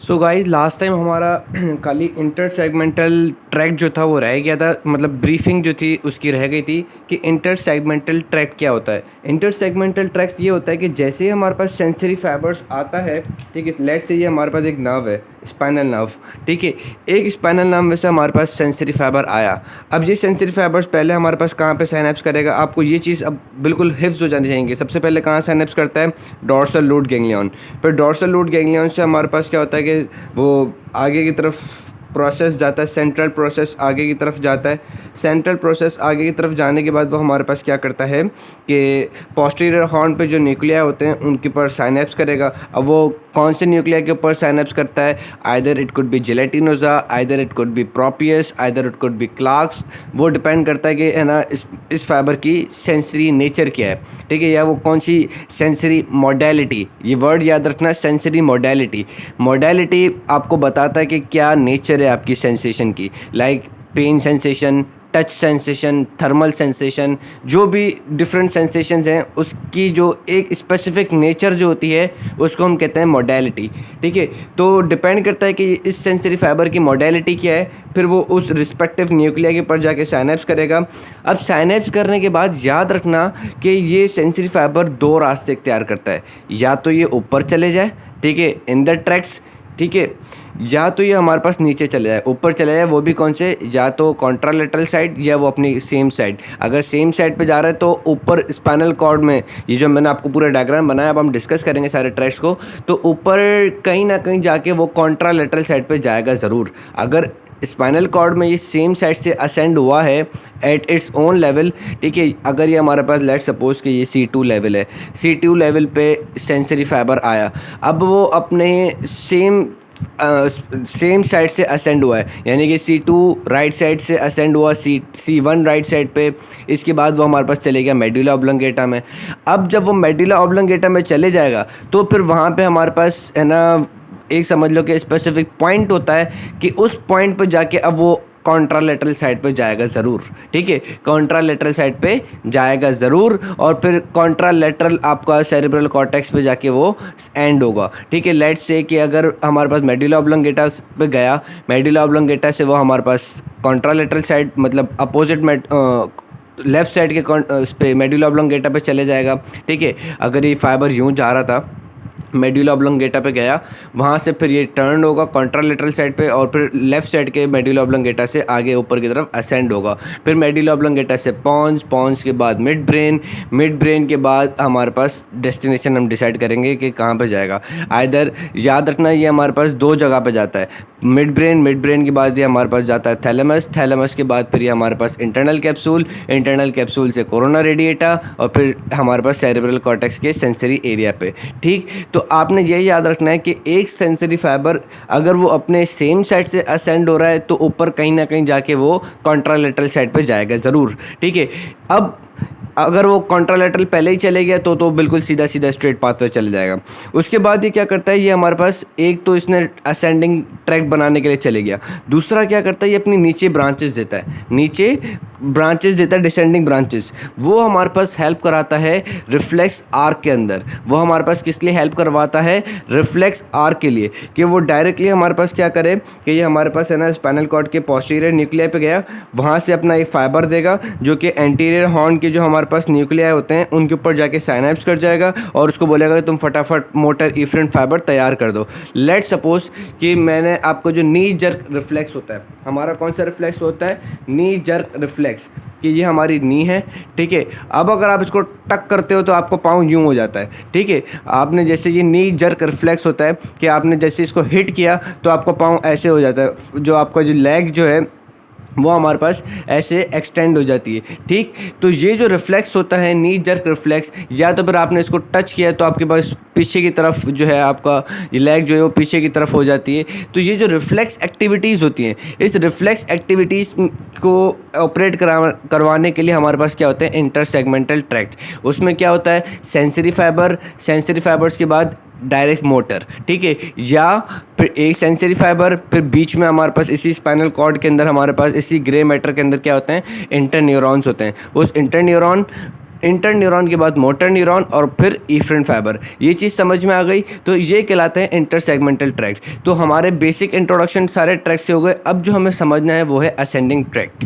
So guys last time हमारा खाली inter segmental track जो था वो रह गया था, मतलब ब्रीफिंग जो थी उसकी रह गई थी कि इंटर सेगमेंटल ट्रैक क्या होता है। इंटर सेगमेंटल ट्रैक ये होता है कि जैसे ही हमारे पास सेंसरी फाइबर्स आता है, ठीक है, लेट से ये हमारे पास एक नर्व है, स्पाइनल नर्व, ठीक है। एक स्पाइनल नर्व में से हमारे पास सेंसरी फाइबर आया। अब ये सेंसरी फाइबर्स पहले हमारे पास कहाँ पे साइनेप्स करेगा, आपको ये चीज़ अब बिल्कुल हिफ्ज हो जानी चाहिए। सबसे पहले कहाँ साइनेप्स करता है, डॉर्सल रूट गैंग्लियन। फिर डॉर्सल रूट गैंग्लियन से हमारे पास क्या होता है कि वो आगे की तरफ प्रोसेस जाता है, सेंट्रल प्रोसेस आगे की तरफ जाता है। सेंट्रल प्रोसेस आगे की तरफ जाने के बाद वो हमारे पास क्या करता है कि पोस्टीरियर हॉर्न पे जो न्यूक्लिया होते हैं उनके ऊपर साइनेप्स करेगा। अब वो कौन से न्यूक्लिया के ऊपर साइनेप्स करता है, either it could be gelatinosa, either it could be proprius, either it could be Clarke's. वो डिपेंड करता है कि है ना इस फाइबर की सेंसरी नेचर क्या है, ठीक है, या वो कौन सी सेंसरी मोडेलिटी, ये वर्ड याद रखना, सेंसरी मोडेलिटी। मोडेलिटी आपको बताता है कि क्या नेचर है आपकी सेंसेशन की, like pain sensation, touch sensation, thermal sensation, जो भी डिफरेंट सेंसेशंस हैं उसकी जो एक स्पेसिफिक नेचर जो होती है उसको हम कहते हैं मोडेलिटी, ठीक है। तो डिपेंड करता है कि इस सेंसरी फाइबर की मोडेलिटी क्या है, फिर वो उस रिस्पेक्टिव न्यूक्लिया के ऊपर जाके साइनेप्स करेगा। अब साइनेप्स करने के बाद याद रखना कि ये सेंसरी फाइबर दो रास्ते इख्तियार करता है, या तो ये ऊपर चले जाए, ठीक है, इन द ट्रैक्स, ठीक है, या तो ये हमारे पास नीचे चले जाए, ऊपर चले जाए, वो भी कौन से, या तो कॉन्ट्रालेटरल साइड या वो अपनी सेम साइड। अगर सेम साइड पे जा रहा है तो ऊपर स्पाइनल कॉर्ड में, ये जो मैंने आपको पूरा डायग्राम बनाया, अब हम डिस्कस करेंगे सारे ट्रैक्स को, तो ऊपर कहीं ना कहीं जाके वो कॉन्ट्रालेटरल साइड पे जाएगा ज़रूर। अगर स्पाइनल कॉर्ड में ये सेम साइड से असेंड हुआ है एट इट्स ओन लेवल, ठीक है, अगर ये हमारे पास लेट सपोज कि ये C2 लेवल है, C2 लेवल पे सेंसरी फाइबर आया, अब वो अपने सेम साइड से असेंड हुआ है, यानी कि C2 राइट साइड से असेंड हुआ C1 राइट साइड पे। इसके बाद वो हमारे पास चले गया मेडुला ऑब्लंगेटा में। अब जब वो मेडुला ऑब्लंगेटा में चले जाएगा तो फिर वहाँ पे हमारे पास है ना एक समझ लो कि स्पेसिफिक पॉइंट होता है कि उस पॉइंट पे जाके अब वो कॉन्ट्रालेटरल साइड पे जाएगा ज़रूर, ठीक है, कॉन्ट्रालेटरल साइड पे जाएगा ज़रूर। और फिर कॉन्ट्रालेटरल आपका सेरेब्रल कॉर्टेक्स पे जाके वो एंड होगा, ठीक है। लेट्स से कि अगर हमारे पास मेडुला ऑब्लंगेटा पे गया, मेडुला ऑब्लंगेटा से वो हमारे पास कॉन्ट्रालेटरल साइड मतलब अपोजिट लेफ्ट साइड के उस पे मेडुला ऑब्लंगेटा पे चले जाएगा, ठीक है। अगर ये फाइबर यूँ जा रहा था, मेडुला ऑब्लंगेटा पे गया, वहाँ से फिर ये टर्न होगा कॉन्ट्रालेटरल साइड पे और फिर लेफ्ट साइड के मेडुला ऑब्लंगेटा से आगे ऊपर की तरफ असेंड होगा। फिर मेडुला ऑब्लंगेटा से पॉन्स, पॉन्स के बाद मिड ब्रेन, मिड ब्रेन के बाद हमारे पास डेस्टिनेशन हम डिसाइड करेंगे कि कहाँ पे जाएगा। आइदर याद रखना ये हमारे पास दो जगह पे जाता है, मिड ब्रेन के बाद ये हमारे पास जाता है थैलेमस, थैलेमस के बाद फिर ये हमारे पास इंटरनल कैप्सूल, इंटरनल कैप्सूल से कोरोना रेडिएटा और फिर हमारे पास सेरेब्रल कॉर्टेक्स के सेंसरी एरिया पे, ठीक। तो आपने ये याद रखना है कि एक सेंसरी फाइबर अगर वो अपने सेम साइड से असेंड हो रहा है तो ऊपर कहीं ना कहीं जाके वो कॉन्ट्रालेटरल साइड पे जाएगा ज़रूर, ठीक है। अब अगर वो कॉन्ट्रालेटरल पहले ही चले गया तो बिल्कुल सीधा सीधा स्ट्रेट पाथ पे चले जाएगा। उसके बाद ये क्या करता है, ये हमारे पास एक तो इसने असेंडिंग ट्रैक बनाने के लिए चले गया, दूसरा क्या करता है ये अपनी नीचे ब्रांचेस देता है, नीचे ब्रांचेस देता है, डिसेंडिंग ब्रांचेस। वो हमारे पास हेल्प कराता है रिफ्लेक्स आर्क के अंदर। वो हमारे पास किस लिए हेल्प करवाता है, रिफ्लेक्स आर्क के लिए, कि वो डायरेक्टली हमारे पास क्या करे कि ये हमारे पास है ना स्पाइनल कॉर्ड के पोस्टीरियर न्यूक्लिया पे गया, वहाँ से अपना एक फाइबर देगा जो कि एंटीरियर हॉर्न के जो हमारे पास न्यूक्लिया होते हैं उनके ऊपर जाके साइनेप्स कर जाएगा और उसको बोलेगा कि तुम फटाफट मोटर इफरेंट फाइबर तैयार कर दो। लेट सपोज कि मैंने आपको जो नी जर्क रिफ्लेक्स होता है, हमारा कौन सा रिफ्लेक्स होता है, नी जर्क रिफ्लेक्स, कि ये हमारी नी है, ठीक है। अब अगर आप इसको टक करते हो तो आपको पाँव यूँ हो जाता है, ठीक है। आपने जैसे ये नी जर्क रिफ्लेक्स होता है कि आपने जैसे इसको हिट किया तो आपको पाँव ऐसे हो जाता है, जो आपका जो लेग जो है वो हमारे पास ऐसे एक्सटेंड हो जाती है, ठीक। तो ये जो रिफ्लेक्स होता है नी जर्क रिफ्लेक्स, या तो फिर आपने इसको टच किया तो आपके पास पीछे की तरफ जो है आपका ये लेग जो है वो पीछे की तरफ हो जाती है। तो ये जो रिफ्लेक्स एक्टिविटीज़ होती हैं, इस रिफ्लेक्स एक्टिविटीज़ को ऑपरेट करवाने के लिए हमारे पास क्या होते हैं, इंटर सेगमेंटल ट्रैक्ट। उसमें क्या होता है, सेंसरी फाइबर, सेंसरी फाइबर्स के बाद डायरेक्ट मोटर, ठीक है, या फिर एक सेंसरी फाइबर, फिर बीच में हमारे पास इसी स्पाइनल कॉर्ड के अंदर हमारे पास इसी ग्रे मैटर के अंदर क्या होते हैं, इंटर न्यूरॉन्स होते हैं। उस इंटर न्यूरॉन इंटर न्यूरॉन के बाद मोटर न्यूरॉन और फिर इफरेंट फाइबर। ये चीज़ समझ में आ गई, तो ये कहलाते हैं इंटर सेगमेंटल ट्रैक्ट। तो हमारे बेसिक इंट्रोडक्शन सारे ट्रैक से हो गए। अब जो हमें समझना है वो है असेंडिंग ट्रैक्ट।